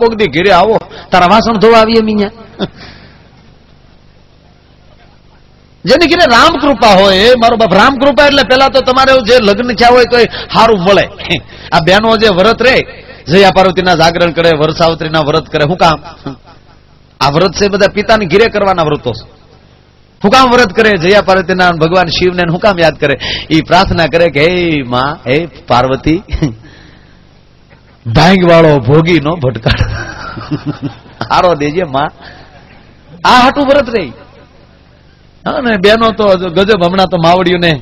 કોક દી ઘેરે આવો, તારા વાસણ ધોવા આવીએ મિયા. જેની ઘેરે રામ કૃપા હોય મારો બાપ. રામ કૃપા એટલે પેલા તો તમારે જે લગ્ન થયા હોય તો સારું મળે. આ બહેનો જે વ્રત રે, જયા પાર્વતીના જાગરણ કરે, વરસાવત્રીના વ્રત કરે, શું કામ? આ વ્રત છે બધા પિતાની ઘેરે કરવાના વ્રતો છે. શું કામ વ્રત કરે? જયા પાર્વતીના, ભગવાન શિવને શું કામ યાદ કરે? એ પ્રાર્થના કરે કે હે માં, હે પાર્વતી, ભાંગ વાળો ભોગી નો ભટકાડ હારો દેજે માં. આ હાટું વ્રત રહી. હા ને બેનો તો ગજબ. હમણાં તો માવડીઓને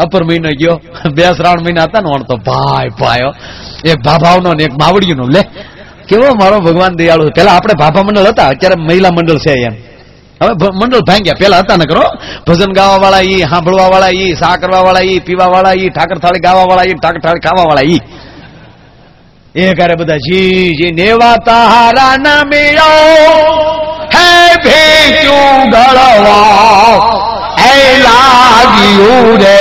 અપર મહિનો ગયો, 2-3 મહિના હતા ને, તો ભાઈ ભાઈ એક ભાભાવનો ને એક માવડીનો. લે કેવો મારો ભગવાન દયાળુ. પેલા આપણે ભાભા મંડળ હતા, અત્યારે મહિલા મંડળ છે. એમ હવે મંડળ ભાંગ્યા. પેલા હતા ને કરો ભજન ગાવા વાળા ઈ, સાંભળવા વાળા ઈ, સા કરવા વાળા ઈ, પીવા વાળા ઈ, ઠાકર થાળી ગાવા વાળા ઈ, ઠાકર થાળી ખાવા વાળા ઈ. એ કરે બધા જી જી નેવા તારા ના મેળો હે ભેચું ગળવા એ લાગ્યું રે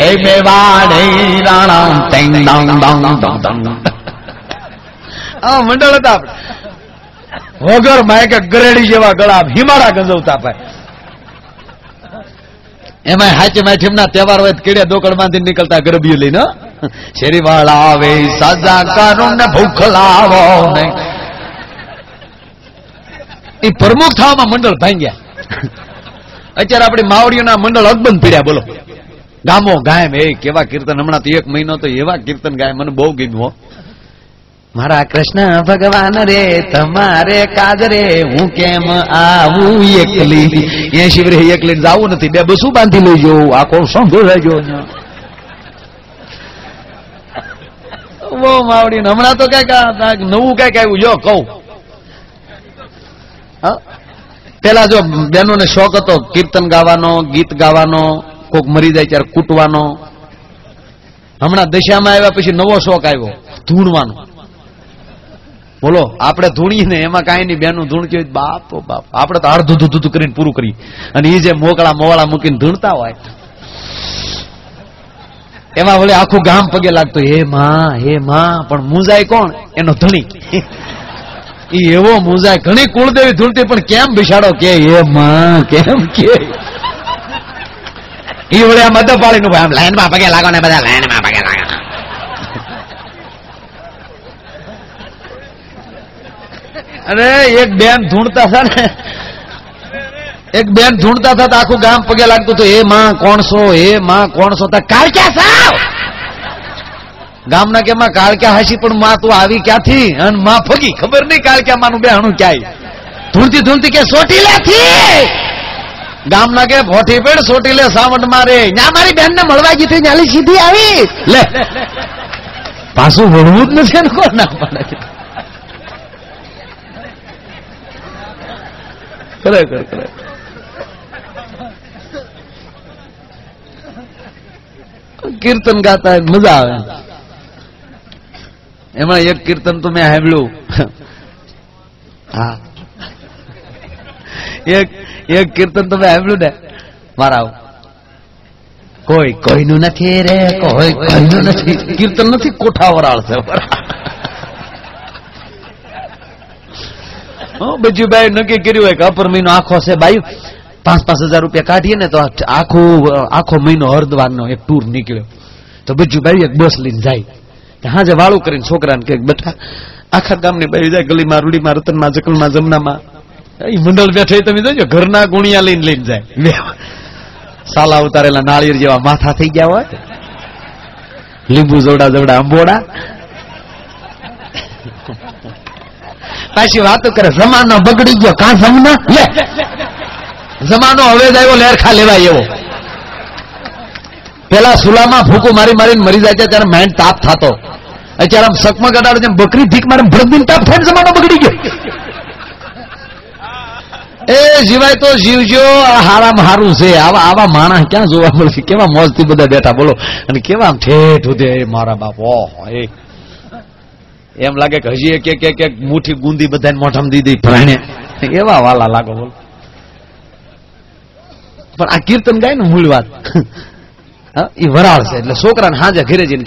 એ મેવાડે રાણા ટેંગ ડંગ ડંગ ડંગ. આ મંડળ હતા આપણે. વગર માયકે ગરેડી જેવા ગળા હિમાળા ગંજવતા પાય. એમાં હાચે માઠીમના તહેવાર હોય કેડે દોકડ માંથી નીકળતા ગરબીઓ લઈને. શેરી વાળા આવે સાજા કરો ને ભૂખ લાવો ને. એ પ્રમુખ થવામાં મંડળ ભાંગ્યા. અત્યારે આપણી માવડીઓના મંડળ અકબંધ પીડ્યા. બોલો ગામો ગાયમ. એ કેવા કીર્તન! હમણાં તો 1 મહિનો તો એવા કીર્તન ગાય, મને બહુ ગમ્યું. મારા કૃષ્ણ ભગવાન રે તમારે કાજ રે હું કેમ આવું એકલી. 80 વર્ષે એકલી જવું નથી, 2 બસું બાંધી લઈ જવું, આખો સંભળાજો. માવડી હમણાં તો કઈક નવું કઈક આવ્યું. જો કહું, પેલા જો બહેનોને શોખ હતો કીર્તન ગાવાનો, ગીત ગાવાનો, કોક મરી જાય ત્યારે કૂટવાનો. હમણાં દશામાં આવ્યા પછી નવો શોખ આવ્યો ધૂણવાનો. બોલો આપણે ધૂણીએ ને એમાં કઈ નહીં. બેનું ધૂણતી હોય બાપ બાપ. આપણે તો અડધું ધૂધું કરીને પૂરું કરી, અને એ જે મોકળા મોવાળા મૂકીને ધૂણતા હોય એમાં વળે આખું ગામ પગે લાગતું હે માં. પણ મુંજાય કોણ? એનો ધણી. એ એવો મુંજાય. ઘણી કુળદેવી ધૂણતી પણ કેમ બિસાડો કે હે માં કેમ કે. એ વળે આમ અદબ પાડીનું ભાઈ આમ લાઈનમાં પગે લાગો ને બધા લાઈનમાં પગે લાગો. અને એક બેન ધૂણતા હતા ને, એક બેન ધૂણતા હતા આખું ગામ પગે લાગતું હતું. એ માં કોણસો, એ માં કોણસો. કાળક્યા સાવ ગામના કે માં કાળક્યા હાસી, પણ માં તું આવી ક્યાંથી? અને માં ફગી ખબર નહીં કાળક્યા માનું બેહણું ક્યાંય. ધૂણતી ધૂણતી કે સોટી લે થી. ગામના કે ફોટી પેડ સોટી લે સાવંડ મારે. ત્યાં મારી બેન ને મળવા ગઈ હતી, નાલી સીધી આવી. લે પાછું વળવું જ નથી ને કોણ ના પાડે. ખરેખર કીર્તન ગાતા મજા આવે. એમાં એક કીર્તન તો મેં સાંભળ્યું. હા, એક કીર્તન તો મેં સાંભળ્યું ને મારા. કોઈ કોઈનું નથી રે, કોઈ કોઈનું નથી. કીર્તન નથી, કોઠા વરાળ છે. બજુભાઈ નક્કી કર્યું હોય કે અપર મહિનો આખો છે બાયુ, 5,000 રૂપિયા કાઢીએ ને તો આખો મહિનો હરદ્વારનો એક ટૂર નીકળ્યો. તો બજુભાઈ એક બસ લઈને જાય. હાજે વાળું કરીને છોકરાને કે બેટા આખા ગામની બાજુ જાય, ગલીમાં, રૂડીમાં, રતનમાં, જકલમાં, જમનામાં. એ મંડળ બેઠે તમે જોજો ઘરના ગુણિયા લઈને જાય. સાલા ઉતારેલા નાળિયેર જેવા માથા થઈ ગયા હોય, લીંબુ જોડા જોડા અંબોડા. પાછી વાતો કરે જમાનો બગડી ગયો. કાં સમના લે જમાનો હવે જ આવ્યો લેરખા લેવાય એવો. પેલા સુલામાં ફૂકું મારી મારીને મરી જાય ત્યારે માઇન્ડ તાપ થતો. અત્યારે આમ સકમાં ગડાડો જેમ બકરી ધીક મારે ભરદીન તાપ થાય. જમાનો બગડી ગયો. એ જીવાય તો જીવજો. હારામાં હારું છે. આવા માણસ ક્યાં જોવા મળશે? કેવા મોજથી બધા બેઠા બોલો, અને કેવા આમ ઠેઠ ઉધે મારા બાપ. ઓહ, એમ લાગે કે હજી એક મુઠ્ઠી ગુંદી બધાને મોઢામાં દીધી પ્રાણે એવા વાલા લાગો બોલો. પણ આ કીર્તન ગાય ને મૂળ વાત એ વરાળ છે. એટલે છોકરાને હાજે ઘરે જઈને